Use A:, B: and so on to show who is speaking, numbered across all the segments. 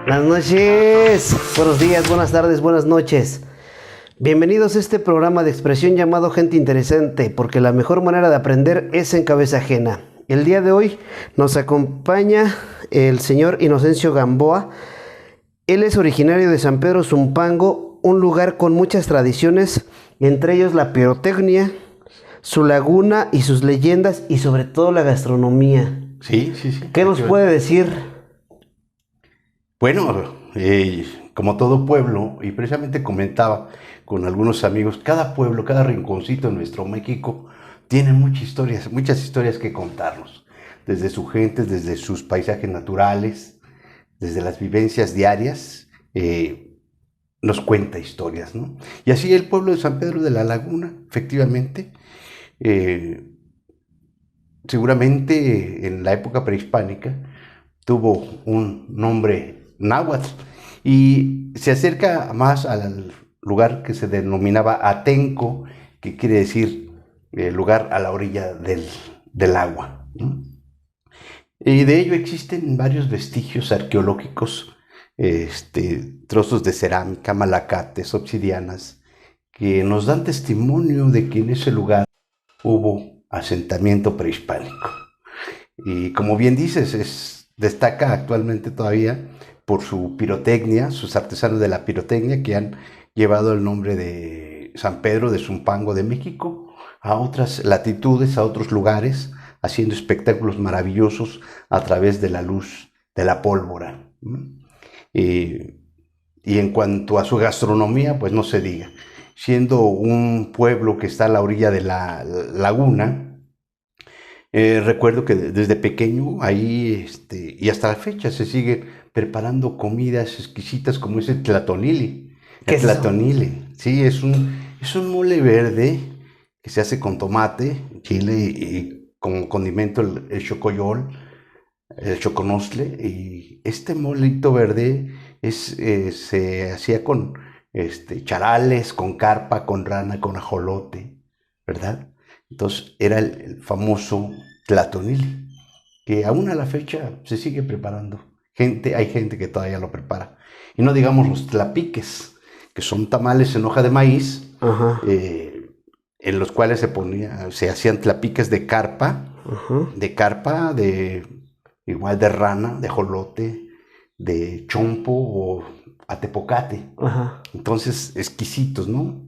A: Buenas noches, buenos días, buenas tardes, buenas noches. Bienvenidos a este programa de expresión llamado Gente Interesante, porque la mejor manera de aprender es en cabeza ajena. El día de hoy nos acompaña el señor Inocencio Gamboa. Él es originario de San Pedro Zumpango, un lugar con muchas tradiciones, entre ellos la pirotecnia, su laguna y sus leyendas y sobre todo la gastronomía.
B: Sí.
A: ¿Qué nos puede decir?
B: Bueno, como todo pueblo, y precisamente comentaba con algunos amigos, cada pueblo, cada rinconcito de nuestro México tiene muchas historias que contarnos, desde sus gentes, desde sus paisajes naturales, desde las vivencias diarias, nos cuenta historias, ¿no? Y así el pueblo de San Pedro de la Laguna, efectivamente, seguramente en la época prehispánica tuvo un nombre náhuatl y se acerca más al lugar que se denominaba Atenco, que quiere decir lugar a la orilla del agua, ¿no? Y de ello existen varios vestigios arqueológicos, trozos de cerámica, malacates, obsidianas, que nos dan testimonio de que en ese lugar hubo asentamiento prehispánico. Y como bien dices, destaca actualmente todavía por su pirotecnia, sus artesanos de la pirotecnia que han llevado el nombre de San Pedro de Zumpango de México a otras latitudes, a otros lugares, haciendo espectáculos maravillosos a través de la luz de la pólvora. Y en cuanto a su gastronomía, pues no se diga. Siendo un pueblo que está a la orilla de la laguna, recuerdo que desde pequeño ahí, y hasta la fecha, se sigue preparando comidas exquisitas como es el tlatonili. El tlatonili, sí, es un mole verde que se hace con tomate, chile y como condimento el chocoyol, el choconostle. Y este molito verde se hacía con charales, con carpa, con rana, con ajolote, ¿verdad? Entonces era el famoso tlatonili, que aún a la fecha se sigue preparando. Hay gente que todavía lo prepara. Y no digamos los tlapiques, que son tamales en hoja de maíz, en los cuales se hacían tlapiques de carpa, igual de rana, de ajolote, de chompo o atepocate. Entonces, exquisitos, ¿no?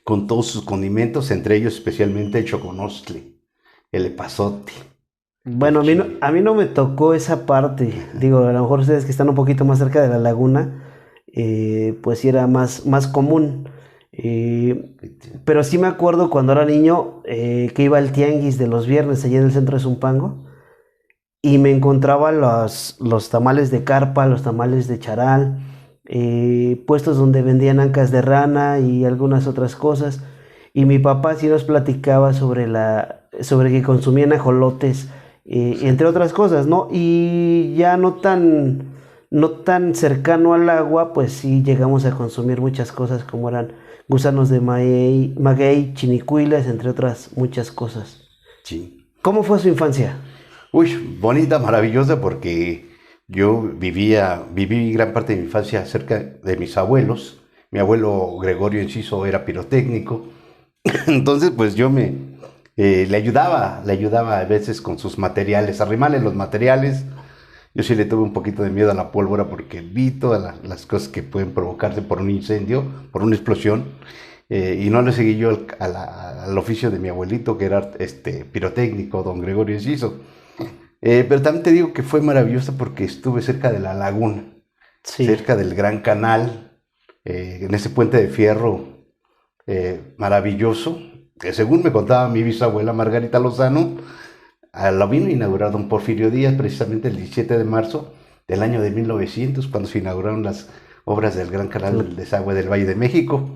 B: Con todos sus condimentos, entre ellos especialmente el choconostle, el epazote.
A: Bueno, a mí no me tocó esa parte. Digo, a lo mejor ustedes que están un poquito más cerca de la laguna, pues sí era más común. Pero sí me acuerdo cuando era niño que iba al tianguis de los viernes allá en el centro de Zumpango y me encontraba los tamales de carpa, los tamales de charal, puestos donde vendían ancas de rana y algunas otras cosas. Y mi papá sí nos platicaba sobre que consumían ajolotes, entre otras cosas, ¿no? Y ya no tan cercano al agua, pues sí llegamos a consumir muchas cosas como eran gusanos de maguey, chinicuiles, entre otras muchas cosas.
B: Sí.
A: ¿Cómo fue su infancia?
B: Uy, bonita, maravillosa, porque yo viví gran parte de mi infancia cerca de mis abuelos. Mi abuelo Gregorio Enciso era pirotécnico. Entonces, pues yo le ayudaba a veces con sus materiales, arrimarle los materiales. Yo sí le tuve un poquito de miedo a la pólvora porque vi todas las cosas que pueden provocarse por un incendio, por una explosión. Y no le seguí yo al oficio de mi abuelito, que era pirotécnico, don Gregorio Enciso. Pero también te digo que fue maravilloso porque estuve cerca de la laguna, cerca del Gran Canal, en ese puente de fierro maravilloso, que según me contaba mi bisabuela Margarita Lozano, lo vino a inaugurar don Porfirio Díaz precisamente el 17 de marzo del año de 1900, cuando se inauguraron las obras del Gran Canal del Desagüe del Valle de México.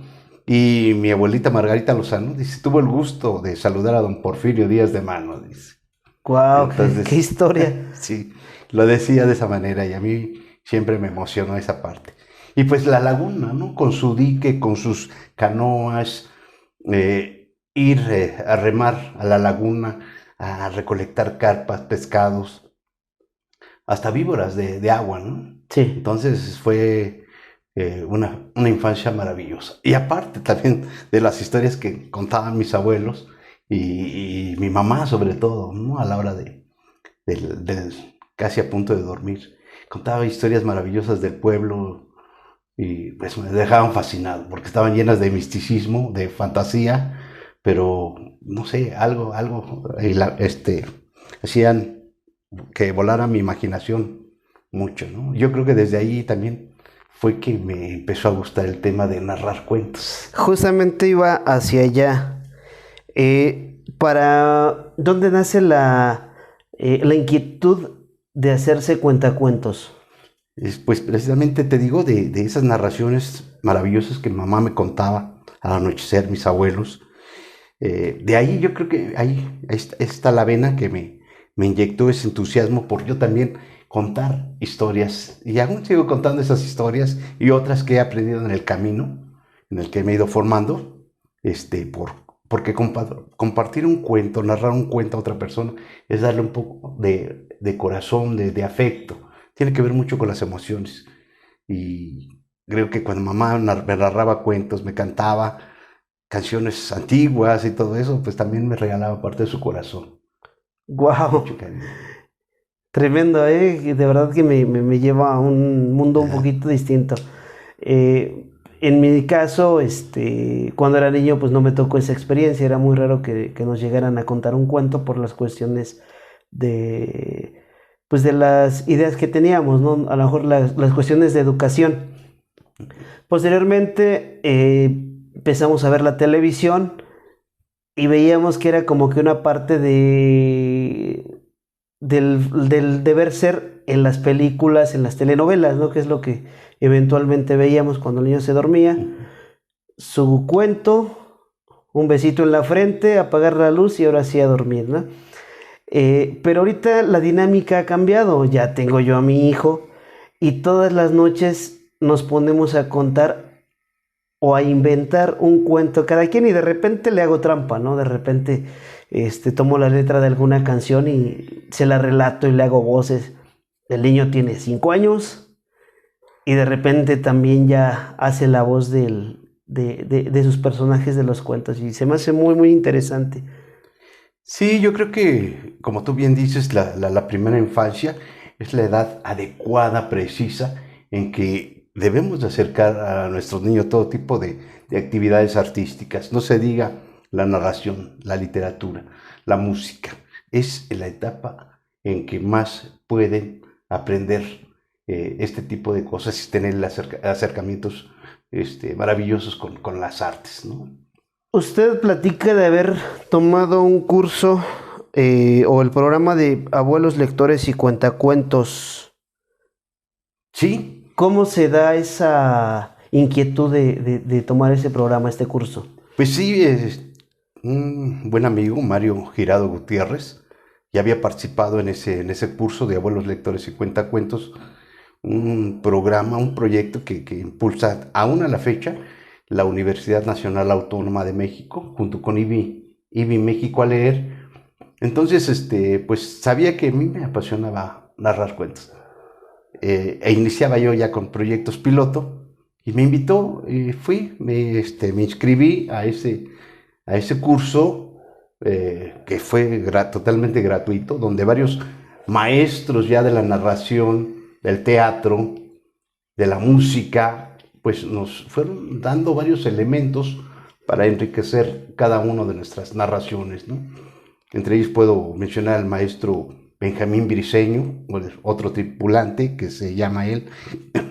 B: Y mi abuelita Margarita Lozano dice, tuvo el gusto de saludar a don Porfirio Díaz de mano, dice.
A: ¡Guau! ¡Qué historia!
B: Sí, lo decía de esa manera y a mí siempre me emocionó esa parte. Y pues la laguna, ¿no? Con su dique, con sus canoas, ir a remar a la laguna, a recolectar carpas, pescados, hasta víboras de agua, ¿no?
A: Sí.
B: Entonces fue una infancia maravillosa. Y aparte también de las historias que contaban mis abuelos y mi mamá sobre todo, ¿no? A la hora casi a punto de dormir. Contaba historias maravillosas del pueblo y pues me dejaban fascinado porque estaban llenas de misticismo, de fantasía, pero no sé, hacían que volara mi imaginación mucho, ¿no? Yo creo que desde ahí también fue que me empezó a gustar el tema de narrar cuentos.
A: Justamente iba hacia allá. ¿Para dónde nace la inquietud de hacerse cuentacuentos?
B: Pues precisamente te digo de esas narraciones maravillosas que mamá me contaba al anochecer, mis abuelos. De ahí yo creo que ahí está la vena que me inyectó ese entusiasmo por yo también contar historias. Y aún sigo contando esas historias y otras que he aprendido en el camino, en el que me he ido formando, porque compartir un cuento, narrar un cuento a otra persona, es darle un poco de corazón, de afecto. Tiene que ver mucho con las emociones. Y creo que cuando mamá me narraba cuentos, me cantaba canciones antiguas y todo eso, pues también me regalaba parte de su corazón.
A: ¡Guau!
B: Mucho cariño.
A: Tremendo, ¿eh? De verdad que me lleva a un mundo un
B: Ajá.
A: poquito distinto. En mi caso, cuando era niño, pues no me tocó esa experiencia. Era muy raro que nos llegaran a contar un cuento por las cuestiones de, pues de las ideas que teníamos, ¿no? A lo mejor las cuestiones de educación. Posteriormente, empezamos a ver la televisión y veíamos que era como que una parte del deber ser en las películas, en las telenovelas, ¿no? Que es lo que eventualmente veíamos cuando el niño se dormía. Su cuento, un besito en la frente, apagar la luz y ahora sí a dormir, ¿no? Pero ahorita la dinámica ha cambiado, ya tengo yo a mi hijo y todas las noches nos ponemos a contar o a inventar un cuento cada quien y de repente le hago trampa, ¿no? De repente tomo la letra de alguna canción y se la relato y le hago voces. El niño tiene 5 años y de repente también ya hace la voz de sus personajes de los cuentos y se me hace muy, muy interesante.
B: Sí, yo creo que, como tú bien dices, la primera infancia es la edad adecuada, precisa, en que debemos de acercar a nuestros niños todo tipo de actividades artísticas. No se diga la narración, la literatura, la música. Es la etapa en que más pueden aprender este tipo de cosas y tener acercamientos maravillosos con las artes, ¿no?
A: Usted platica de haber tomado un curso o el programa de abuelos lectores y cuentacuentos.
B: Sí,
A: ¿Cómo se da esa inquietud de tomar ese programa, este curso?
B: pues sí, un buen amigo, Mario Girado Gutiérrez, ya había participado en ese curso de abuelos lectores y cuentacuentos, un programa, un proyecto que impulsa aún a la fecha la Universidad Nacional Autónoma de México, junto con IBI México a leer. Entonces, pues sabía que a mí me apasionaba narrar cuentos. Iniciaba yo ya con proyectos piloto y me invitó, me inscribí a ese curso que fue totalmente gratuito, donde varios maestros ya de la narración, del teatro, de la música, pues nos fueron dando varios elementos para enriquecer cada una de nuestras narraciones, ¿no? Entre ellos puedo mencionar al maestro Benjamín Briceño, otro tripulante que se llama él,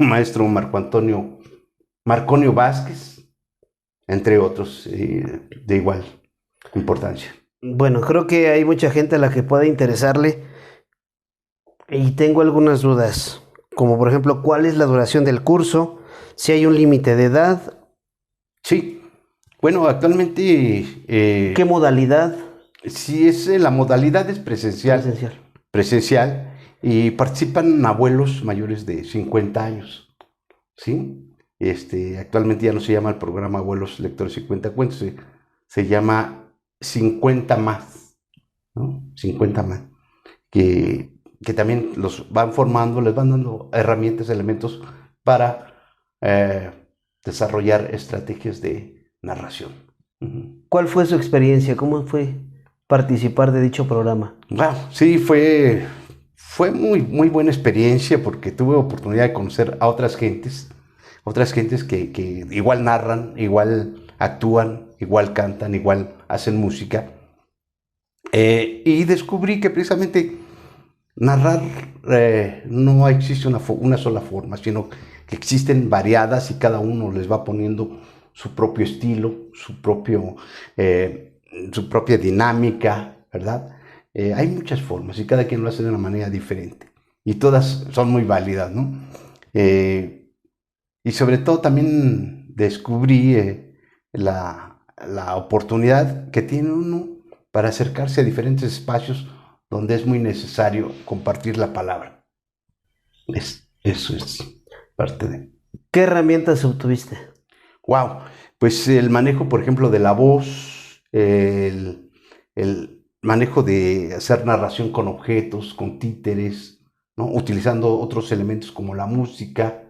B: maestro Marconio Vázquez, entre otros de igual importancia.
A: Bueno, creo que hay mucha gente a la que pueda interesarle y tengo algunas dudas, como por ejemplo, ¿cuál es la duración del curso? Si hay un límite de edad,
B: Sí, bueno, actualmente
A: ¿qué modalidad?
B: sí la modalidad es presencial,
A: Presencial.
B: presencial y participan abuelos mayores de 50 años, ¿sí? Actualmente ya no se llama el programa Abuelos Lectores y Cuentacuentos, se llama 50 más. ¿no? 50 más, que también los van formando, les van dando herramientas, elementos para eh, desarrollar estrategias de narración.
A: ¿Cuál fue su experiencia? ¿Cómo fue participar de dicho programa?
B: Wow, sí, fue muy, muy buena experiencia porque tuve oportunidad de conocer a otras gentes que igual narran, igual actúan, igual cantan, igual hacen música. Y descubrí que precisamente narrar no existe una sola forma, sino que existen variadas y cada uno les va poniendo su propio estilo, su propia dinámica, ¿verdad? Hay muchas formas y cada quien lo hace de una manera diferente. Y todas son muy válidas, ¿no? Eh, y sobre todo también descubrí la oportunidad que tiene uno para acercarse a diferentes espacios donde es muy necesario compartir la palabra. Eso es parte de...
A: ¿Qué herramientas obtuviste?
B: Wow, pues el manejo, por ejemplo, de la voz, el manejo de hacer narración con objetos, con títeres, ¿no? Utilizando otros elementos como la música,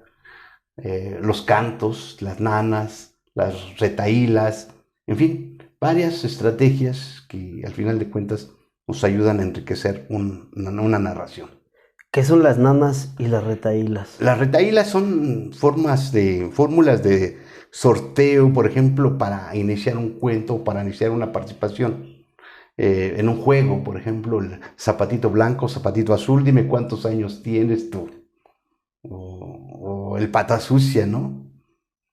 B: los cantos, las nanas, las retahílas, en fin, varias estrategias que al final de cuentas nos ayudan a enriquecer una narración.
A: ¿Qué son las nanas y las retahílas?
B: Las retahílas son fórmulas de sorteo, por ejemplo, para iniciar un cuento, para iniciar una participación en un juego, por ejemplo, el zapatito blanco, zapatito azul, dime cuántos años tienes tú. O el pata sucia, ¿no?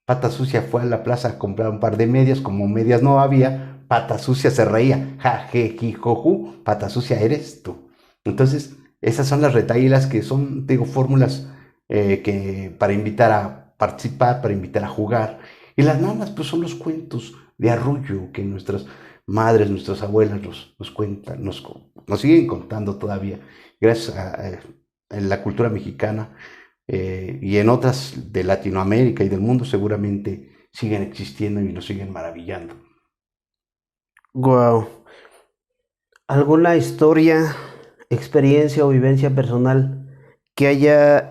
B: Pata sucia fue a la plaza a comprar un par de medias, como medias no había, pata sucia se reía, ja, je, ji, jo, ju, pata sucia eres tú. Entonces, esas son las retahílas que son, digo, fórmulas que para invitar a participar, para invitar a jugar. Y las nanas, pues son los cuentos de arrullo que nuestras madres, nuestras abuelas nos cuentan, nos siguen contando todavía, gracias a la cultura mexicana. Y en otras de Latinoamérica y del mundo seguramente siguen existiendo y nos siguen maravillando.
A: Wow. ¿Alguna historia, experiencia o vivencia personal que haya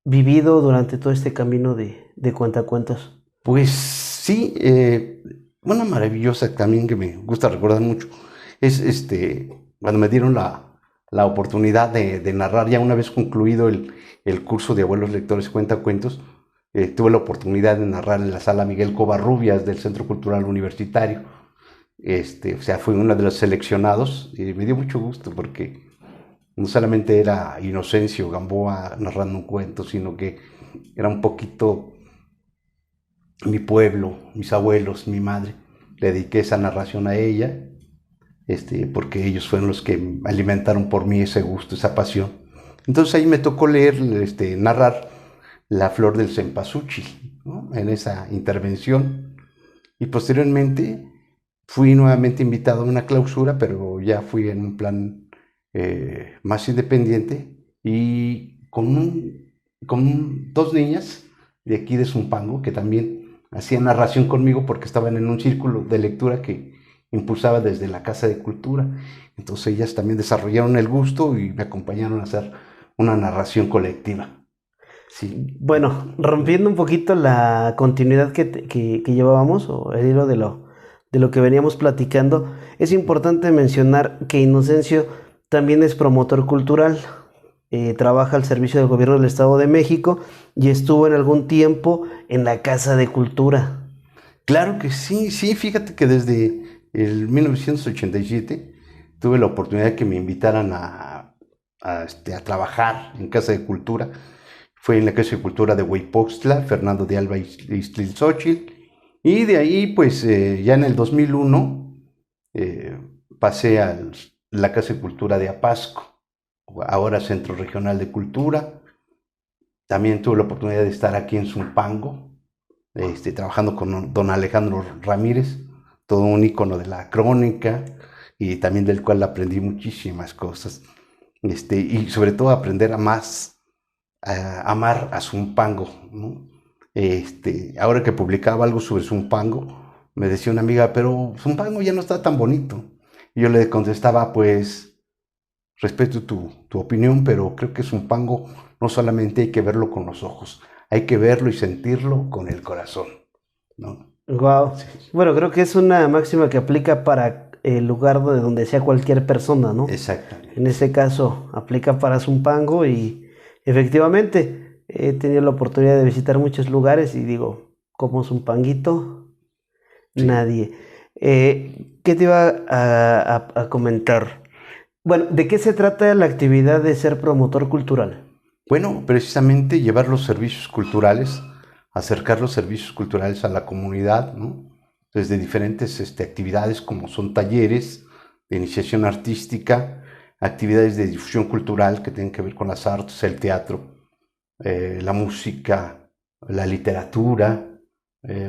A: vivido durante todo este camino de cuentacuentos?
B: Pues sí, una maravillosa también que me gusta recordar mucho es cuando me dieron la oportunidad de narrar, ya una vez concluido el curso de abuelos lectores y cuentacuentos, tuve la oportunidad de narrar en la sala Miguel Covarrubias del Centro Cultural Universitario. O sea, fui uno de los seleccionados y me dio mucho gusto porque no solamente era Inocencio Gamboa narrando un cuento, sino que era un poquito mi pueblo, mis abuelos, mi madre. Le dediqué esa narración a ella, porque ellos fueron los que alimentaron por mí ese gusto, esa pasión. Entonces ahí me tocó leer, narrar La flor del cempasúchil, ¿no? En esa intervención. Y posteriormente fui nuevamente invitado a una clausura, pero ya fui en un plan más independiente y con dos niñas de aquí de Zumpango que también hacían narración conmigo porque estaban en un círculo de lectura que impulsaba desde la Casa de Cultura. Entonces ellas también desarrollaron el gusto y me acompañaron a hacer una narración colectiva. Sí.
A: Bueno, rompiendo un poquito la continuidad que llevábamos o el hilo de lo que veníamos platicando, es importante mencionar que Inocencio también es promotor cultural, trabaja al servicio del gobierno del Estado de México y estuvo en algún tiempo en la Casa de Cultura.
B: Claro que sí, sí, fíjate que desde el 1987 tuve la oportunidad de que me invitaran a trabajar en Casa de Cultura. Fue en la Casa de Cultura de Hueypoxtla, Fernando de Alba y Ixtlilxóchitl. Y de ahí, pues ya en el 2001 pasé a la Casa de Cultura de Apasco, ahora Centro Regional de Cultura. También tuve la oportunidad de estar aquí en Zumpango, trabajando con don Alejandro Ramírez, todo un ícono de la crónica y también del cual aprendí muchísimas cosas. Y sobre todo aprender a amar a Zumpango, ¿no? Ahora que publicaba algo sobre Zumpango, me decía una amiga, pero Zumpango ya no está tan bonito. Yo le contestaba, pues, respeto tu opinión, pero creo que Zumpango no solamente hay que verlo con los ojos, hay que verlo y sentirlo con el corazón, ¿no?
A: Wow.
B: Sí,
A: Bueno, creo que es una máxima que aplica para el lugar de donde sea cualquier persona, ¿no? En
B: exactamente.
A: este caso, aplica para Zumpango y efectivamente he tenido la oportunidad de visitar muchos lugares y digo, como Zumpanguito,
B: Sí.
A: nadie. ¿Qué te iba a comentar? Bueno, ¿de qué se trata la actividad de ser promotor cultural?
B: Bueno, precisamente llevar los servicios culturales, acercar los servicios culturales a la comunidad, ¿no? Desde diferentes actividades como son talleres de iniciación artística, actividades de difusión cultural que tienen que ver con las artes, el teatro, la música, la literatura.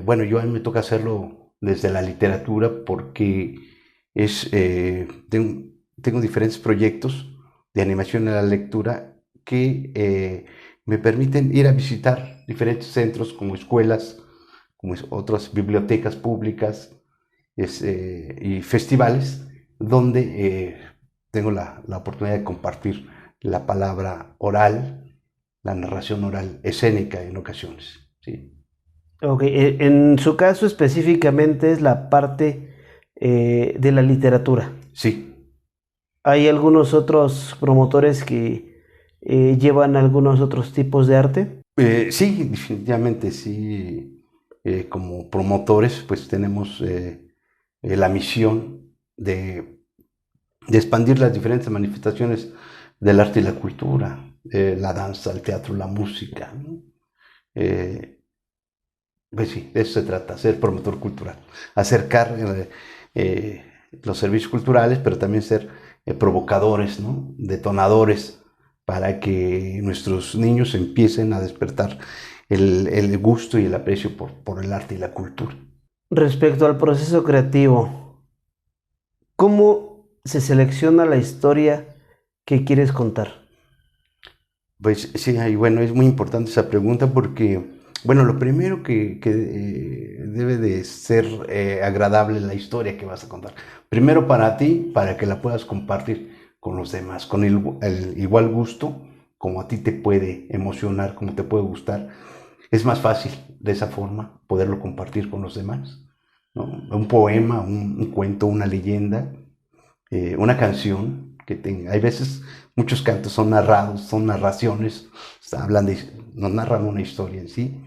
B: Bueno, yo a mí me toca hacerlo desde la literatura porque tengo diferentes proyectos de animación en la lectura que me permiten ir a visitar diferentes centros como escuelas, como otras bibliotecas públicas y festivales donde tengo la oportunidad de compartir la palabra oral, la narración oral escénica en ocasiones. ¿Sí?
A: Ok, en su caso específicamente es la parte de la literatura.
B: Sí,
A: ¿Hay algunos otros promotores que llevan algunos otros tipos de arte?
B: Sí, definitivamente sí. Como promotores, pues tenemos la misión de expandir las diferentes manifestaciones del arte y la cultura, la danza, el teatro, la música, ¿no? Eh, pues sí, de eso se trata, ser promotor cultural, acercar eh, los servicios culturales, pero también ser provocadores, ¿no? Detonadores para que nuestros niños empiecen a despertar el gusto y el aprecio por el arte y la cultura.
A: Respecto al proceso creativo, ¿cómo se selecciona la historia que quieres contar?
B: Pues sí, y bueno, es muy importante esa pregunta porque, bueno, lo primero que debe de ser agradable la historia que vas a contar. Primero para ti, para que la puedas compartir con los demás, con el igual gusto, como a ti te puede emocionar, como te puede gustar. Es más fácil de esa forma poderlo compartir con los demás, ¿no? Un poema, un cuento, una leyenda, una canción que tenga. Hay veces muchos cantos son narrados, son narraciones, hablan nos narran una historia en sí.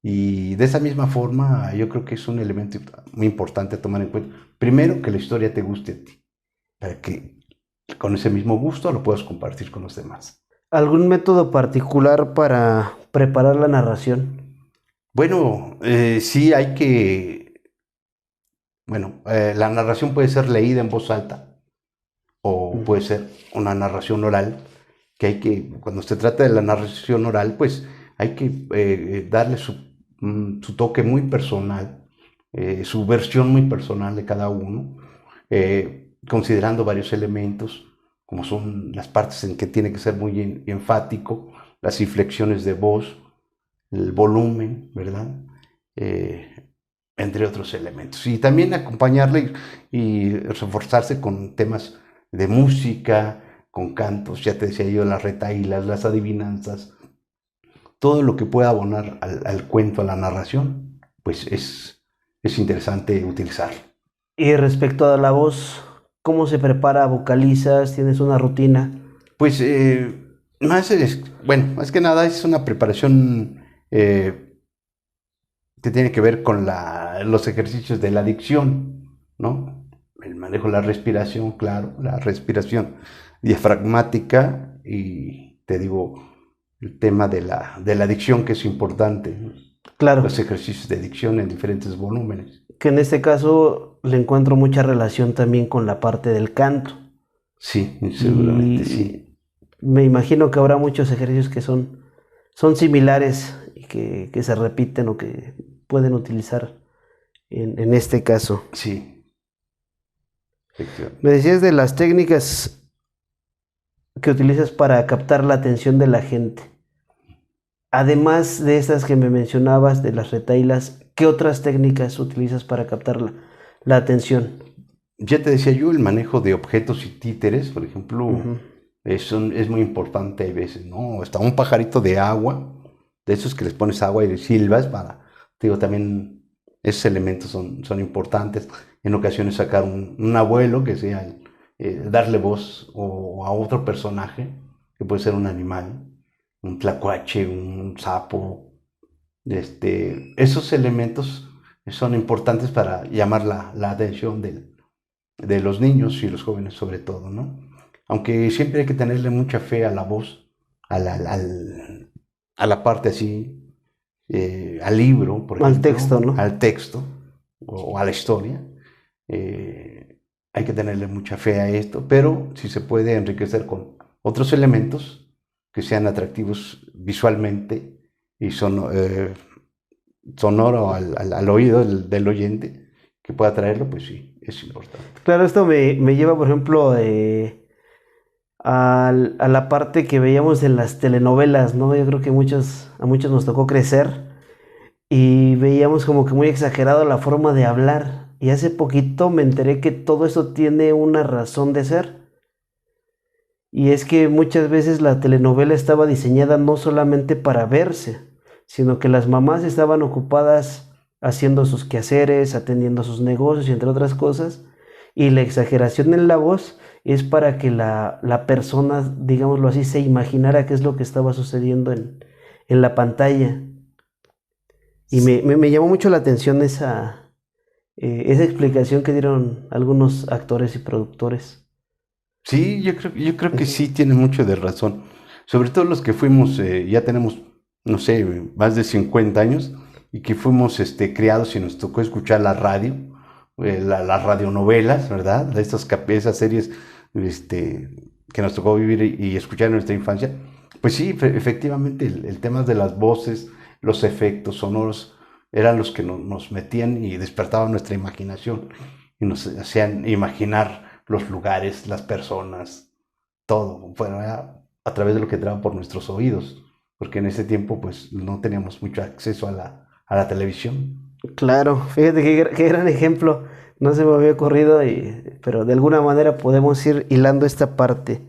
B: Y de esa misma forma, yo creo que es un elemento muy importante a tomar en cuenta. Primero, que la historia te guste a ti, para que con ese mismo gusto lo puedas compartir con los demás.
A: ¿Algún método particular para preparar la narración?
B: Bueno, sí hay que, bueno, la narración puede ser leída en voz alta o
A: Ujú.
B: puede ser una narración oral, que hay que, cuando se trata de la narración oral, pues hay que darle su toque muy personal, su versión muy personal de cada uno, considerando varios elementos, como son las partes en que tiene que ser muy enfático, las inflexiones de voz, el volumen, ¿verdad? Eh, entre otros elementos. Y también acompañarle y reforzarse con temas de música, con cantos, ya te decía yo, las retahílas, las adivinanzas, todo lo que pueda abonar al cuento, a la narración, pues es interesante utilizar.
A: Y respecto a la voz, ¿cómo se prepara? ¿Vocalizas? ¿Tienes una rutina?
B: Pues más bueno, más que nada es una preparación que tiene que ver con los ejercicios de la dicción, ¿no? El manejo de la respiración, claro, la respiración diafragmática y te digo, el tema de la dicción que es importante, ¿no?
A: Claro,
B: Los ejercicios de dicción en diferentes volúmenes.
A: que en este caso le encuentro mucha relación también con la parte del canto.
B: Sí, seguramente
A: Y
B: sí.
A: me imagino que habrá muchos ejercicios que son similares y que se repiten o que pueden utilizar en este caso.
B: Sí,
A: Me
B: efectivamente.
A: decías de las técnicas que utilizas para captar la atención de la gente. Además de estas que me mencionabas, de las retailas, ¿qué otras técnicas utilizas para captar la atención?
B: ya te decía yo, el manejo de objetos y títeres, por ejemplo,
A: Ujú.
B: es muy importante a veces, ¿no? Hasta un pajarito de agua, de esos que les pones agua y les silbas para, te digo, también esos elementos son importantes. En ocasiones sacar un abuelo, que sea, darle voz o a otro personaje, que puede ser un animal, un tlacuache, un sapo, esos elementos son importantes para llamar la atención de los niños y los jóvenes sobre todo, ¿no? Aunque siempre hay que tenerle mucha fe a la voz, a a la parte así, al libro, por
A: Al
B: ejemplo,
A: texto, ¿no?
B: al texto o a la historia. Hay que tenerle mucha fe a esto, pero si se puede enriquecer con otros elementos que sean atractivos visualmente y sonoro al oído del oyente, que pueda traerlo, pues sí, es importante.
A: Claro, esto me lleva, por ejemplo, a la parte que veíamos en las telenovelas, ¿no? Yo creo que a muchos nos tocó crecer y veíamos como que muy exagerado la forma de hablar. Y hace poquito me enteré que todo eso tiene una razón de ser. Y es que muchas veces la telenovela estaba diseñada no solamente para verse, sino que las mamás estaban ocupadas haciendo sus quehaceres, atendiendo sus negocios y entre otras cosas. Y la exageración en la voz es para que la persona, digámoslo así, se imaginara qué es lo que estaba sucediendo en la pantalla. Y me llamó mucho la atención esa explicación que dieron algunos actores y productores.
B: Sí, yo creo que
A: Ujú.
B: sí tiene mucho de razón. Sobre todo los que fuimos, ya tenemos, no sé, más de 50 años y que fuimos criados y nos tocó escuchar la radio, las radionovelas, ¿verdad? De esas series este, que nos tocó vivir y escuchar en nuestra infancia. Pues sí, efectivamente, el tema de las voces, los efectos sonoros, eran los que nos metían y despertaban nuestra imaginación y nos hacían imaginar los lugares, las personas, todo, bueno, a través de lo que entraba por nuestros oídos, porque en ese tiempo pues no teníamos mucho acceso a a la televisión.
A: Claro, fíjate qué gran ejemplo. No se me había ocurrido, pero de alguna manera podemos ir hilando esta parte.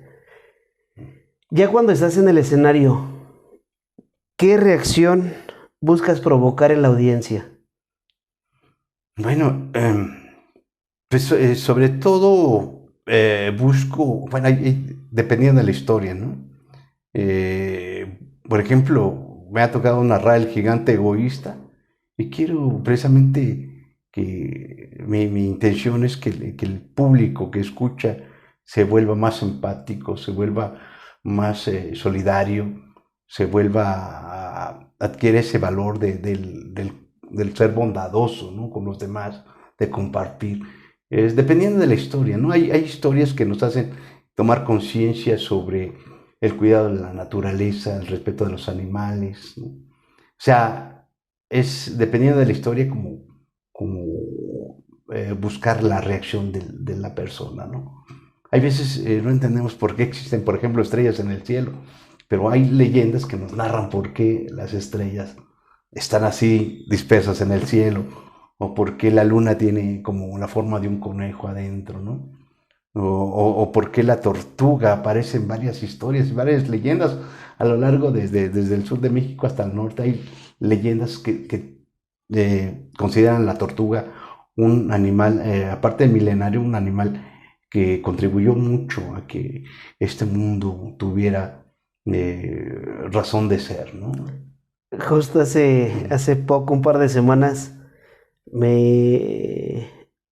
A: Ya cuando estás en el escenario, ¿qué reacción buscas provocar en la audiencia?
B: Bueno, pues sobre todo busco, bueno, dependiendo de la historia, ¿no? Por ejemplo, me ha tocado narrar El gigante egoísta y quiero precisamente que mi intención es que el público que escucha se vuelva más empático, se vuelva más solidario, se vuelva adquiere ese valor del ser bondadoso, ¿no? Con los demás, de compartir. Es dependiendo de la historia, ¿no? Hay historias que nos hacen tomar conciencia sobre el cuidado de la naturaleza, el respeto de los animales, ¿no? O sea, es dependiendo de la historia como buscar la reacción de la persona, ¿no? Hay veces no entendemos por qué existen, por ejemplo, estrellas en el cielo, pero hay leyendas que nos narran por qué las estrellas están así dispersas en el cielo, o por qué la luna tiene como la forma de un conejo adentro, ¿no? O por qué la tortuga aparece en varias historias y varias leyendas a lo largo desde el sur de México hasta el norte. Hay leyendas que consideran la tortuga un animal, aparte de milenario, un animal que contribuyó mucho a que este mundo tuviera razón de ser, ¿no?
A: Justo hace poco, un par de semanas, me,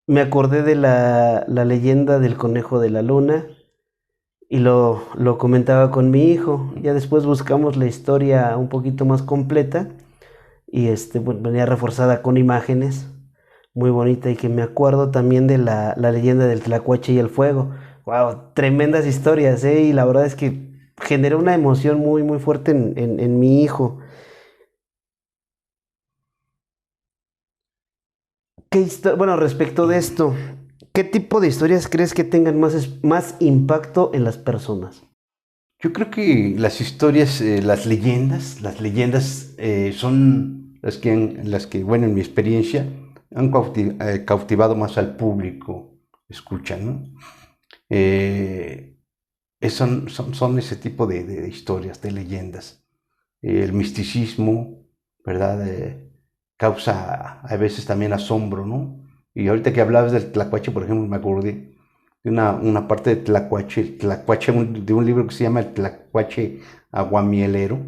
A: me acordé de la leyenda del conejo de la luna y lo comentaba con mi hijo. Ya después buscamos la historia un poquito más completa y bueno, venía reforzada con imágenes, muy bonita, y que me acuerdo también de la leyenda del Tlacuache y el fuego. Wow, tremendas historias, ¿eh? Y la verdad es que generó una emoción muy, muy fuerte en mi hijo. Bueno, respecto de esto, ¿qué tipo de historias crees que tengan más impacto en las personas?
B: Yo creo que las historias, las leyendas son las que, bueno, en mi experiencia, han cautivado más al público, escuchan, ¿no? Son ese tipo de historias, de leyendas. El misticismo, ¿verdad? Causa a veces también asombro, ¿no? Y ahorita que hablabas del tlacuache, por ejemplo, me acordé de una parte de tlacuache, de un libro que se llama El tlacuache aguamielero,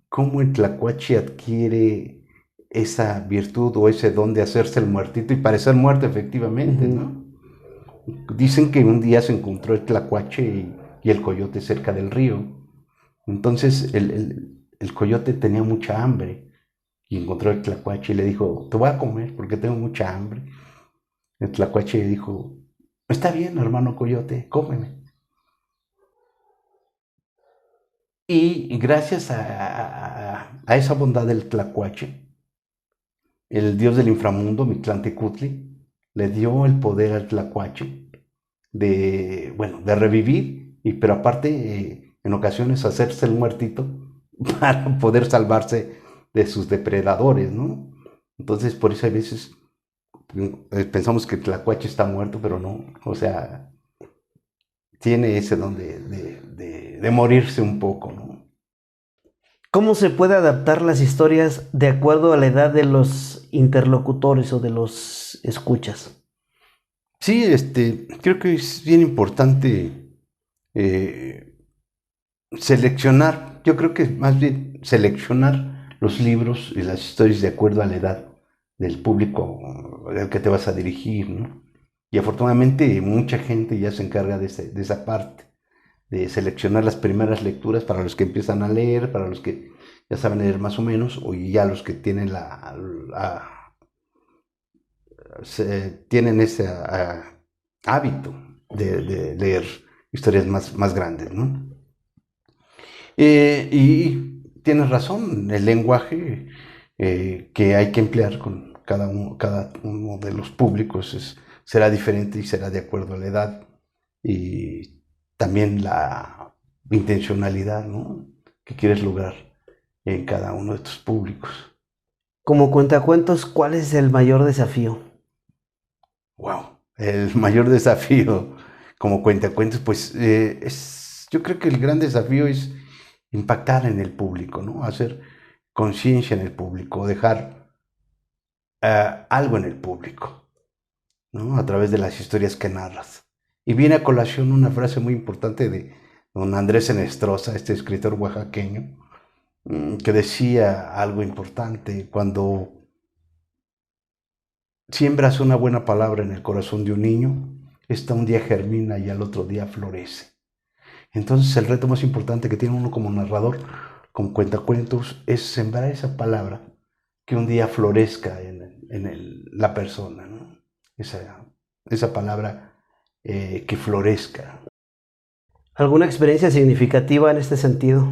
B: cómo el tlacuache adquiere esa virtud o ese don de hacerse el muertito y parecer muerto efectivamente, ¿no? Dicen que un día se encontró el tlacuache y el coyote cerca del río. Entonces el coyote tenía mucha hambre y encontró el tlacuache y le dijo, te voy a comer porque tengo mucha hambre. El tlacuache le dijo, está bien, hermano coyote, cómeme. Y gracias a esa bondad del tlacuache, el dios del inframundo, Mictlantecutli, le dio el poder al tlacuache de revivir, pero aparte, en ocasiones, hacerse el muertito para poder salvarse de sus depredadores, ¿no? Entonces, por eso a veces pensamos que Tlacuache está muerto, pero no, o sea, tiene ese don de morirse un poco, ¿no?
A: ¿Cómo se puede adaptar las historias de acuerdo a la edad de los interlocutores o de los escuchas?
B: Sí, creo que es bien importante eh, seleccionar, yo creo que más bien seleccionar los libros y las historias de acuerdo a la edad del público al que te vas a dirigir, ¿no? Y afortunadamente mucha gente ya se encarga de esa parte, de seleccionar las primeras lecturas para los que empiezan a leer, para los que ya saben leer más o menos, o ya los que tienen tienen ese hábito de leer historias más grandes, ¿no? Y tienes razón, el lenguaje que hay que emplear con cada uno de los públicos será diferente y será de acuerdo a la edad y también la intencionalidad, ¿no?, que quieres lograr en cada uno de tus públicos.
A: Como cuentacuentos, ¿cuál es el mayor desafío?
B: Wow, el mayor desafío como cuentacuentos, pues yo creo que el gran desafío es impactar en el público, ¿no? Hacer conciencia en el público, dejar algo en el público, ¿no? A través de las historias que narras. Y viene a colación una frase muy importante de don Andrés Enestrosa, este escritor oaxaqueño, que decía algo importante: cuando siembras una buena palabra en el corazón de un niño, esta un día germina y al otro día florece. Entonces el reto más importante que tiene uno como narrador, como cuentacuentos, es sembrar esa palabra que un día florezca en la persona, ¿no? Esa palabra que florezca.
A: ¿Alguna experiencia significativa en este sentido?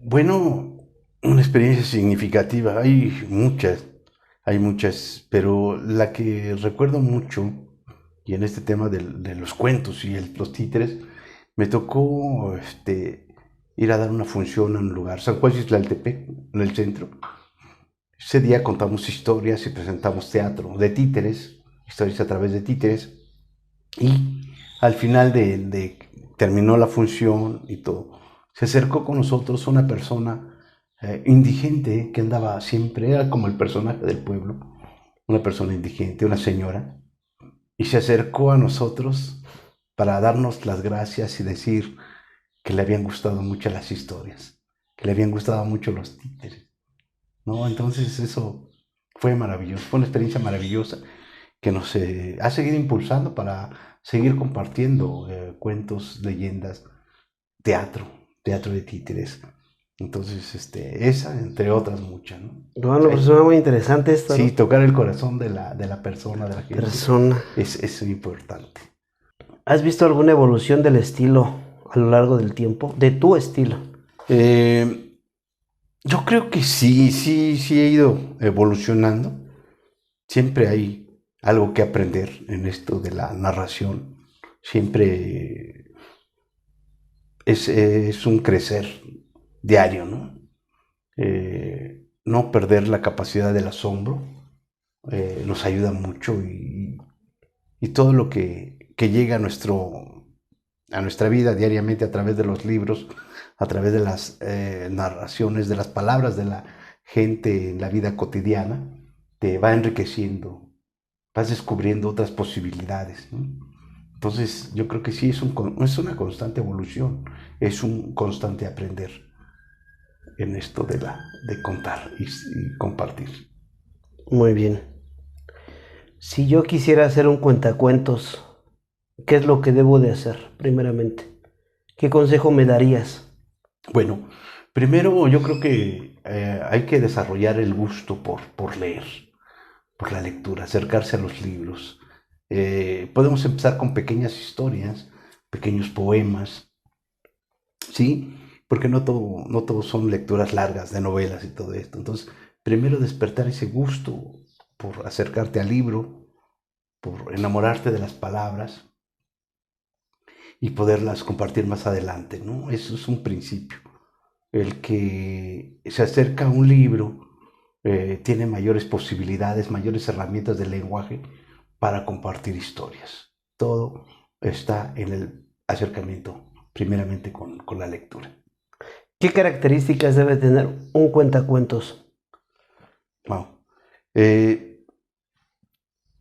B: Bueno, una experiencia significativa, hay muchas, pero la que recuerdo mucho, y en este tema de los cuentos y los títeres, me tocó ir a dar una función a un lugar, San Juan Xislaltepec, en el centro. Ese día contamos historias y presentamos teatro de títeres, historias a través de títeres, y al final terminó la función y todo, se acercó con nosotros una persona indigente que andaba siempre, era como el personaje del pueblo, una persona indigente, una señora, y se acercó a nosotros para darnos las gracias y decir que le habían gustado mucho las historias, que le habían gustado mucho los títeres, ¿no? Entonces eso fue maravilloso, fue una experiencia maravillosa que nos ha seguido impulsando para seguir compartiendo cuentos, leyendas, teatro de títeres. Entonces, esa, entre otras muchas, ¿no?
A: Bueno, pues suena muy interesante esto,
B: Sí,
A: ¿no?
B: tocar el corazón de la persona, de la gente,
A: Persona.
B: es importante.
A: ¿Has visto alguna evolución del estilo a lo largo del tiempo? De tu estilo.
B: Yo creo que sí he ido evolucionando. Siempre hay algo que aprender en esto de la narración. Siempre es un crecer diario, ¿no? No perder la capacidad del asombro nos ayuda mucho y todo lo que llega a nuestra vida diariamente a través de los libros, a través de las narraciones, de las palabras de la gente en la vida cotidiana, te va enriqueciendo, vas descubriendo otras posibilidades, ¿no? Entonces, yo creo que sí, es una constante evolución, es un constante aprender en esto de contar y compartir.
A: Muy bien. Si yo quisiera hacer un cuentacuentos, ¿qué es lo que debo de hacer primeramente? ¿Qué consejo me darías?
B: Bueno, primero yo creo que hay que desarrollar el gusto por leer, por la lectura, acercarse a los libros. Podemos empezar con pequeñas historias, pequeños poemas, ¿sí? Porque no todo son lecturas largas de novelas y todo esto. Entonces, primero despertar ese gusto por acercarte al libro, por enamorarte de las palabras y poderlas compartir más adelante, ¿no? Eso es un principio. El que se acerca a un libro tiene mayores posibilidades, mayores herramientas de lenguaje para compartir historias. Todo está en el acercamiento, primeramente con la lectura.
A: ¿Qué características debe tener un cuentacuentos?
B: Wow.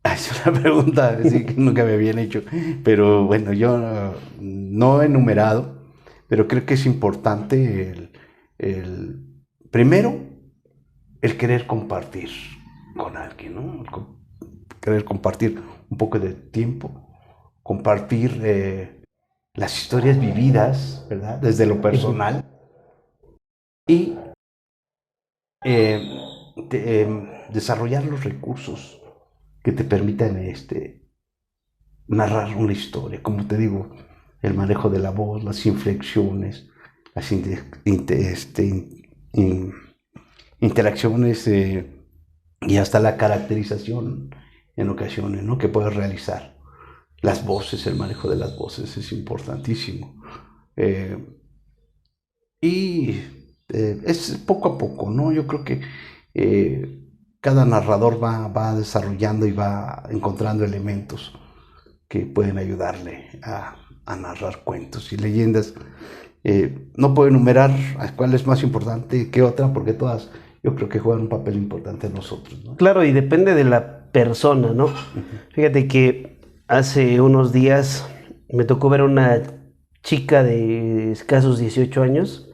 B: Es una pregunta sí, que nunca me habían hecho, pero bueno, yo no he enumerado, pero creo que es importante primero, el querer compartir con alguien, ¿no? Querer compartir un poco de tiempo, compartir las historias vividas, ¿verdad? Desde lo personal y eh, desarrollar los recursos que te permitan narrar una historia. Como te digo, el manejo de la voz, las inflexiones, las interacciones y hasta la caracterización en ocasiones, ¿no? Que puedes realizar. Las voces, el manejo de las voces es importantísimo. Y es poco a poco, ¿no? Yo creo que cada narrador va desarrollando y va encontrando elementos que pueden ayudarle a narrar cuentos y leyendas. No puedo enumerar cuál es más importante que otra, porque todas yo creo que juegan un papel importante en nosotros, ¿no?
A: Claro, y depende de la persona, ¿no? Fíjate que hace unos días me tocó ver una chica de escasos 18 años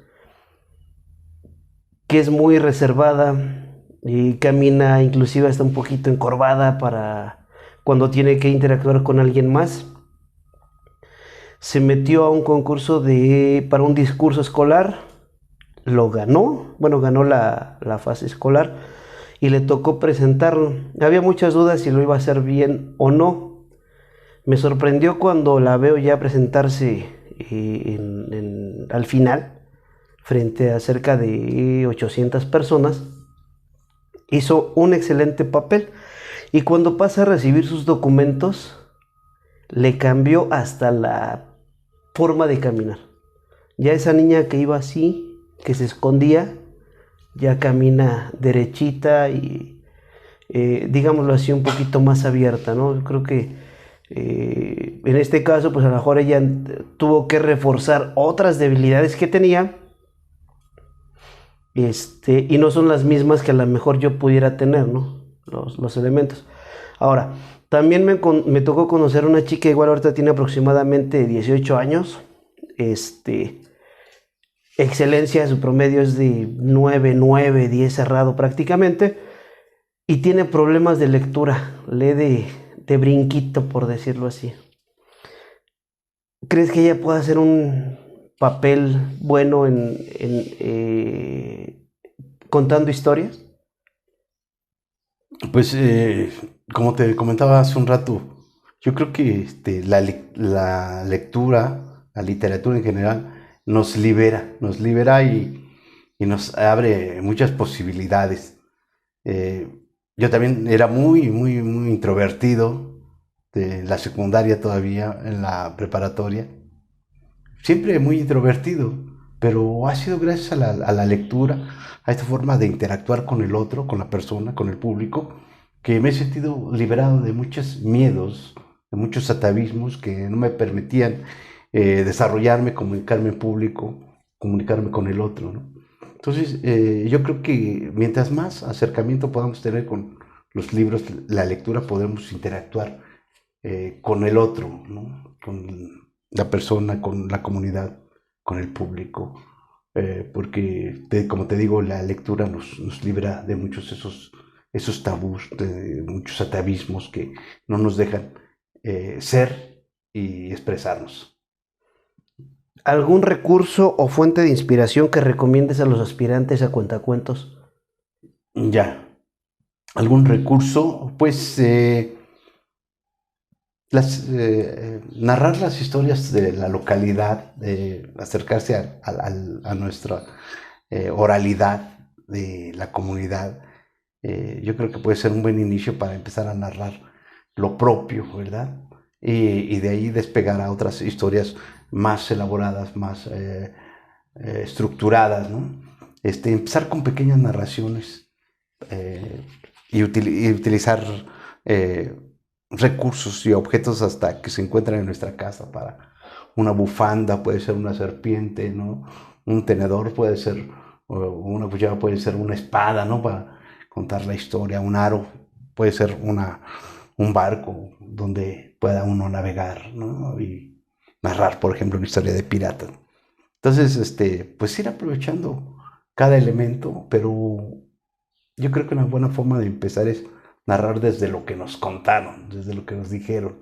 A: que es muy reservada y camina inclusive hasta un poquito encorvada para cuando tiene que interactuar con alguien más. Se metió a un concurso para un discurso escolar, lo ganó, bueno, ganó la fase escolar y le tocó presentarlo. Había muchas dudas si lo iba a hacer bien o no. Me sorprendió cuando la veo ya presentarse al final, frente a cerca de 800 personas. Hizo un excelente papel y cuando pasa a recibir sus documentos, le cambió hasta la forma de caminar. Ya esa niña que iba así, que se escondía, ya camina derechita y, digámoslo así, un poquito más abierta, ¿no? Yo creo que en este caso, pues a lo mejor ella tuvo que reforzar otras debilidades que tenía, y no son las mismas que a lo mejor yo pudiera tener, ¿no? Los elementos. Ahora, también me tocó conocer una chica, igual ahorita tiene aproximadamente 18 años. Excelencia, su promedio es de 9, 10 cerrado prácticamente. Y tiene problemas de lectura, lee de brinquito, por decirlo así. ¿Crees que ella pueda hacer un papel bueno contando historias?
B: Pues como te comentaba hace un rato, yo creo que la lectura, la literatura en general, nos libera y nos abre muchas posibilidades. Yo también era muy, muy, muy introvertido, de la secundaria todavía, en la preparatoria. Siempre muy introvertido, pero ha sido gracias a la lectura, a esta forma de interactuar con el otro, con la persona, con el público, que me he sentido liberado de muchos miedos de muchos atavismos que no me permitían desarrollarme, comunicarme en público, comunicarme con el otro, ¿no? Entonces, yo creo que mientras más acercamiento podamos tener con los libros, la lectura, podemos interactuar con el otro, ¿no? Con la persona, con la comunidad, con el público, porque, como te digo, la lectura nos libra de muchos esos tabús, de muchos atavismos que no nos dejan ser y expresarnos.
A: ¿Algún recurso o fuente de inspiración que recomiendes a los aspirantes a cuentacuentos?
B: Ya, algún recurso, pues narrar las historias de la localidad, acercarse a nuestra oralidad de la comunidad. Yo creo que puede ser un buen inicio para empezar a narrar lo propio, ¿verdad? Y de ahí despegar a otras historias más elaboradas, más estructuradas, ¿no? Empezar con pequeñas narraciones y utilizar recursos y objetos hasta que se encuentran en nuestra casa para una bufanda, puede ser una serpiente, ¿no? Un tenedor puede ser, una cuchara puede ser una espada, ¿no? Para contar la historia, un aro puede ser un barco donde pueda uno navegar, ¿no? Y narrar, por ejemplo, una historia de piratas. Entonces, pues ir aprovechando cada elemento, pero yo creo que una buena forma de empezar es narrar desde lo que nos contaron, desde lo que nos dijeron.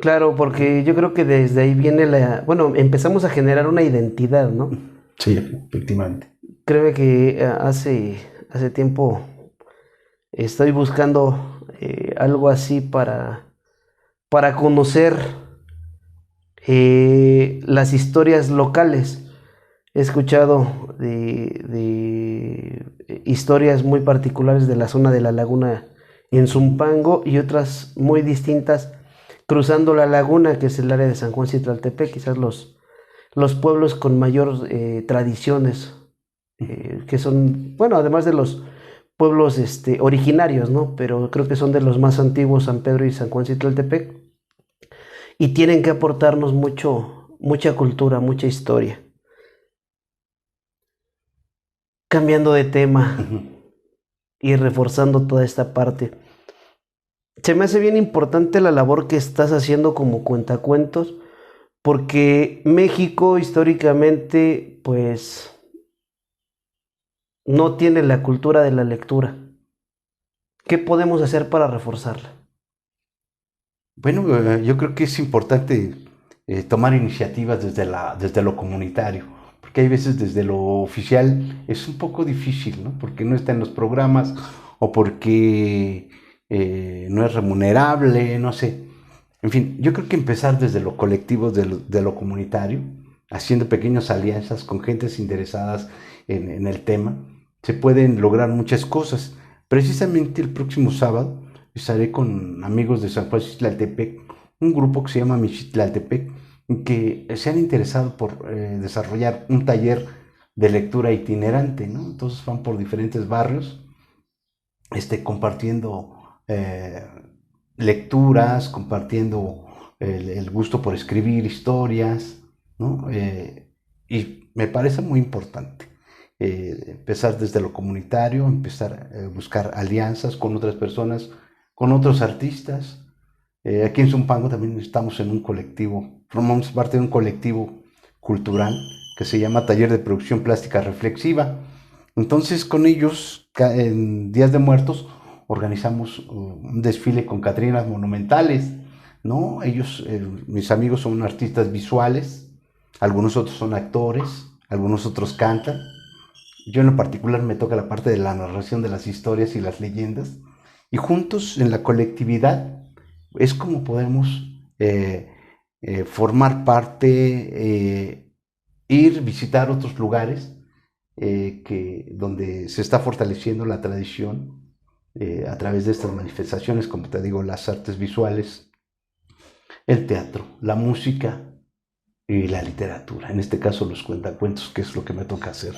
A: Claro, porque yo creo que desde ahí viene bueno, empezamos a generar una identidad, ¿no?
B: Sí, efectivamente.
A: Creo que hace tiempo estoy buscando algo así para conocer las historias locales. He escuchado de historias muy particulares de la zona de la laguna en Zumpango y otras muy distintas cruzando la laguna, que es el área de San Juan Citlaltepec, quizás los pueblos con mayor tradiciones, que son, bueno, además de los pueblos originarios, ¿no? Pero creo que son de los más antiguos, San Pedro y San Juan Citlaltepec, y tienen que aportarnos mucha cultura, mucha historia. Cambiando de tema y reforzando toda esta parte, se me hace bien importante la labor que estás haciendo como cuentacuentos, porque México históricamente, pues, no tiene la cultura de la lectura. ¿Qué podemos hacer para reforzarla?
B: Bueno, yo creo que es importante tomar iniciativas desde lo comunitario, porque hay veces desde lo oficial es un poco difícil, ¿no? Porque no está en los programas o porque no es remunerable, no sé. En fin, yo creo que empezar desde lo colectivo, de lo comunitario, haciendo pequeñas alianzas con gentes interesadas en el tema, se pueden lograr muchas cosas. Precisamente el próximo sábado estaré con amigos de San Juan Citlaltepec, un grupo que se llama Michitlaltepec, que se han interesado por desarrollar un taller de lectura itinerante, ¿no? Entonces van por diferentes barrios, compartiendo lecturas, compartiendo el gusto por escribir historias, ¿no? Y me parece muy importante empezar desde lo comunitario, empezar a buscar alianzas con otras personas, con otros artistas. Aquí en Zumpango también estamos en un colectivo, formamos parte de un colectivo cultural que se llama Taller de Producción Plástica Reflexiva. Entonces con ellos, en Días de Muertos, organizamos un desfile con catrinas monumentales, ¿no? Ellos, mis amigos, son artistas visuales, algunos otros son actores, algunos otros cantan. Yo en lo particular me toca la parte de la narración de las historias y las leyendas, y juntos en la colectividad es como podemos formar parte, ir, visitar otros lugares donde se está fortaleciendo la tradición a través de estas manifestaciones, como te digo, las artes visuales, el teatro, la música y la literatura. En este caso los cuentacuentos, que es lo que me toca hacer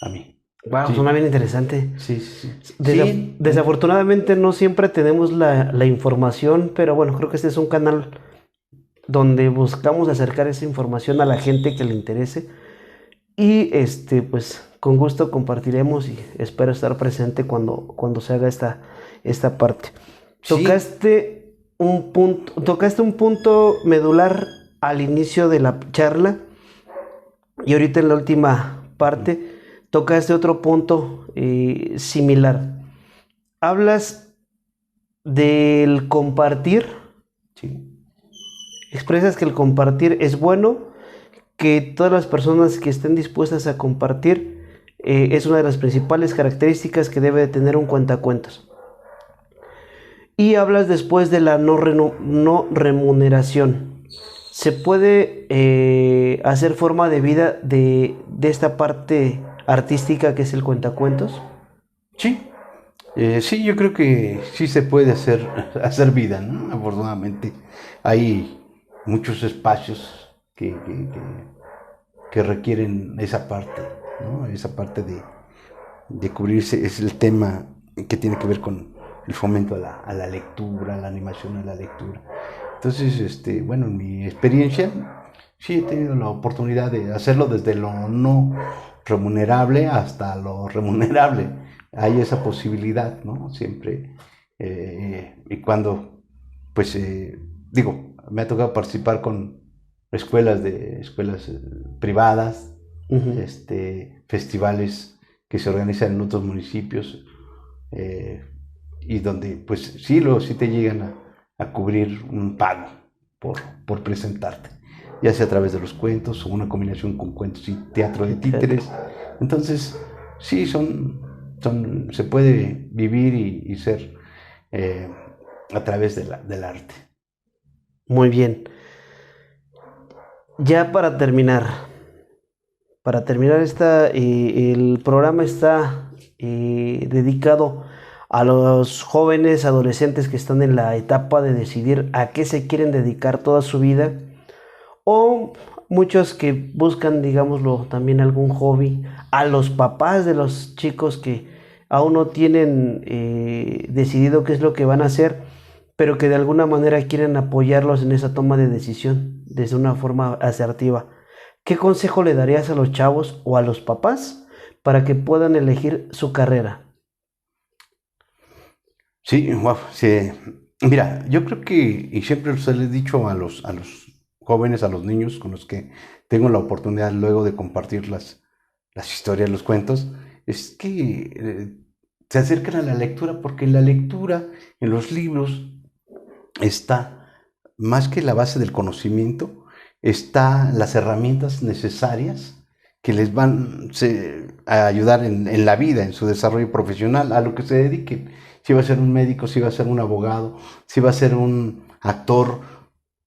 B: a mí.
A: Wow, suena
B: Sí,
A: bien interesante.
B: sí, sí. Sí,
A: Desafortunadamente no siempre tenemos la información, pero bueno, creo que este es un canal donde buscamos acercar esa información a la gente que le interese. Y pues con gusto compartiremos y espero estar presente cuando se haga esta parte.
B: sí,
A: Tocaste un punto medular al inicio de la charla y ahorita en la última parte tocaste otro punto similar. Hablas del compartir,
B: sí.
A: expresas que el compartir es bueno, que todas las personas que estén dispuestas a compartir es una de las principales características que debe de tener un cuentacuentos. Y hablas después de la no remuneración. ¿Se puede hacer forma de vida de esta parte artística que es el cuentacuentos?
B: Sí, sí, yo creo que sí se puede hacer, hacer vida, ¿no? Afortunadamente hay muchos espacios que requieren esa parte, ¿no? Esa parte de cubrirse, es el tema que tiene que ver con el fomento a la lectura, a la animación a la lectura. Entonces, bueno, en mi experiencia, sí he tenido la oportunidad de hacerlo desde lo no remunerable hasta lo remunerable. Hay esa posibilidad, ¿no? Siempre. Y cuando, pues, digo, me ha tocado participar con escuelas privadas,
A: Ujú.
B: festivales que se organizan en otros municipios, eh, y donde pues sí te llegan a cubrir un pago por, por presentarte, ya sea a través de los cuentos o una combinación con cuentos y teatro de
A: Teatro.
B: títeres. Entonces, sí, se puede vivir y ser eh, a través del arte.
A: Muy bien. Ya para terminar el programa está dedicado a los jóvenes adolescentes que están en la etapa de decidir a qué se quieren dedicar toda su vida o muchos que buscan, digámoslo, también algún hobby, a los papás de los chicos que aún no tienen decidido qué es lo que van a hacer, pero que de alguna manera quieren apoyarlos en esa toma de decisión desde una forma asertiva. ¿Qué consejo le darías a los chavos o a los papás para que puedan elegir su carrera?
B: Sí, wow, sí. Mira, yo creo que, y siempre se les he dicho a los jóvenes, a los niños con los que tengo la oportunidad luego de compartir las historias, los cuentos, es que se acercan a la lectura, porque en la lectura, en los libros, está, más que la base del conocimiento, está las herramientas necesarias que les a ayudar en la vida, en su desarrollo profesional, a lo que se dediquen. Si va a ser un médico, si va a ser un abogado, si va a ser un actor,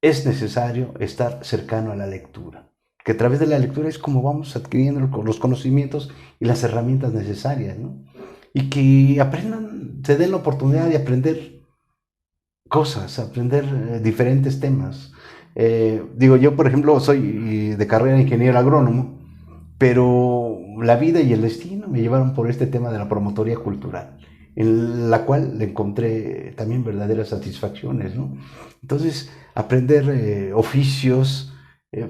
B: es necesario estar cercano a la lectura. Que a través de la lectura es como vamos adquiriendo los conocimientos y las herramientas necesarias, ¿no? Y que aprendan, se den la oportunidad de aprender cosas, aprender diferentes temas. Digo, yo por ejemplo soy de carrera ingeniero agrónomo, pero la vida y el destino me llevaron por este tema de la promotoría cultural, en la cual le encontré también verdaderas satisfacciones, ¿no? Entonces, aprender oficios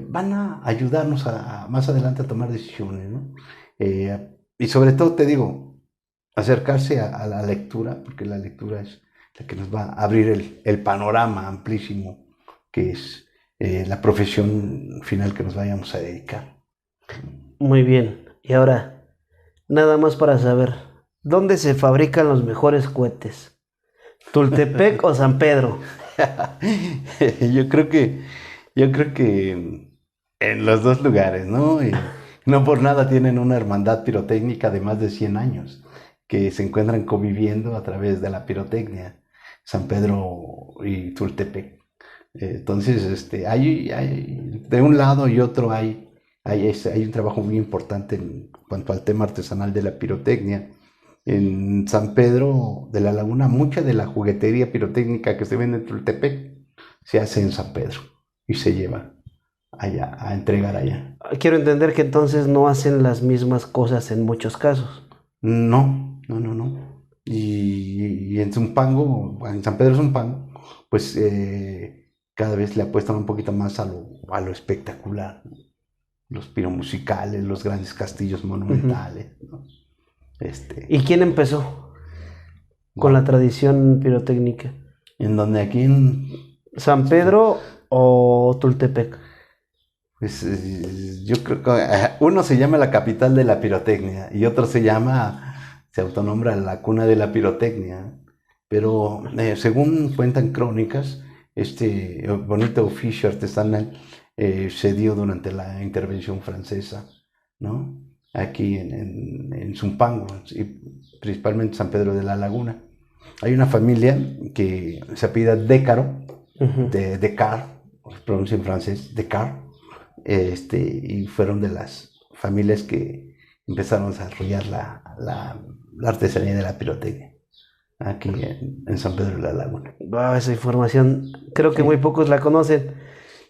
B: van a ayudarnos más adelante a tomar decisiones, ¿no? Y sobre todo te digo, acercarse a la lectura, porque la lectura es la que nos va a abrir el panorama amplísimo que es la profesión final que nos vayamos a dedicar.
A: Muy bien. Y ahora, nada más para saber, ¿dónde se fabrican los mejores cohetes? ¿Tultepec o San Pedro?
B: yo creo que, yo creo que en los dos lugares, ¿no? Y no por nada tienen una hermandad pirotécnica de más de 100 años, que se encuentran conviviendo a través de la pirotecnia, San Pedro y Tultepec. Entonces, de un lado y otro hay un trabajo muy importante en cuanto al tema artesanal de la pirotecnia. En San Pedro de la Laguna, mucha de la juguetería pirotécnica que se vende en Tultepec se hace en San Pedro y se lleva allá, a entregar allá.
A: Quiero entender que entonces no hacen las mismas cosas en muchos casos.
B: No, no, no, no. Y en Zumpango, en San Pedro Zumpango, pues cada vez le apuestan un poquito más a lo espectacular, ¿no? Los piromusicales, los grandes castillos monumentales, ¿no?
A: ¿Y quién empezó con la tradición pirotécnica?
B: En donde aquí en...
A: ¿San Pedro o Tultepec?
B: Pues yo creo que uno se llama la capital de la pirotecnia y otro se autonombra la cuna de la pirotecnia. Pero según cuentan crónicas, este bonito oficio artesanal se dio durante la intervención francesa, ¿no? Aquí en Zumpango, y principalmente San Pedro de la Laguna. Hay una familia que se apellida Décaro, de Descartes, pronuncia en francés, Descartes, y fueron de las familias que empezaron a desarrollar la artesanía de la pirotecnia aquí en San Pedro de la Laguna.
A: Wow, esa información creo que muy pocos la conocen.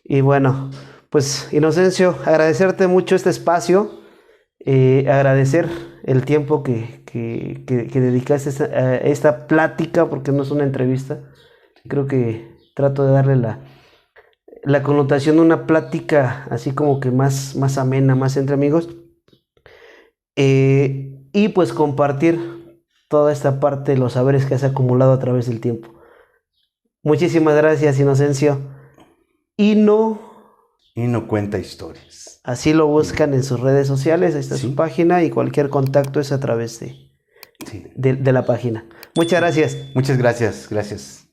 A: Y bueno, pues Inocencio, agradecerte mucho este espacio, agradecer el tiempo que dedicaste a esta plática, porque no es una entrevista. Creo que trato de darle la connotación de una plática así como que más amena, más entre amigos. Y pues compartir toda esta parte de los saberes que has acumulado a través del tiempo. Muchísimas gracias, Inocencio. Y no
B: cuenta historias.
A: Así lo buscan en sus redes sociales, ahí está su página, y cualquier contacto es a través de la página. Muchas gracias.
B: Muchas gracias, gracias.